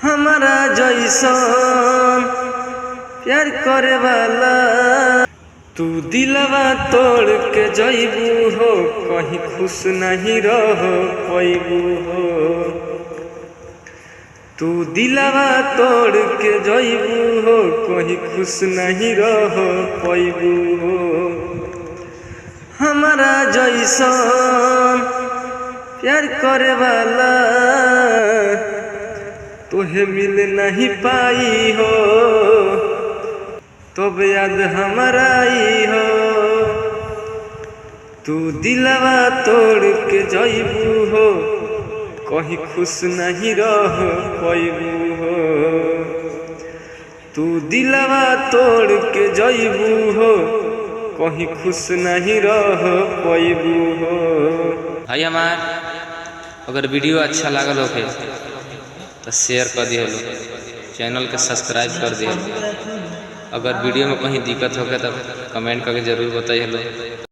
हमारा जैसन प्यार करे वाला तू दिलवा तोड़ के जइबू हो, कहीं खुश नहीं रह पैबू हो। तू दिलवा तोड़ के जइबू हो, कहीं खुश नहीं रह पैबू हो। हमारा जैसन प्यार करे वाला तोहे मिल नहीं पाई हो, तब याद हमारा आई हो। तू दिलवा तोड़ के जइबू हो, कहीं खुश नहीं रह पैबू हो। तू दिलवा तोड़ के जइबू हो, कहीं खुश नहीं रह पैबू हो। भाई हमार अगर वीडियो अच्छा लागल होके तो शेयर कर दियो, चैनल के सब्सक्राइब कर दियो। अगर वीडियो में कहीं दिक्कत होके तो कमेंट करके जरूर बताइए।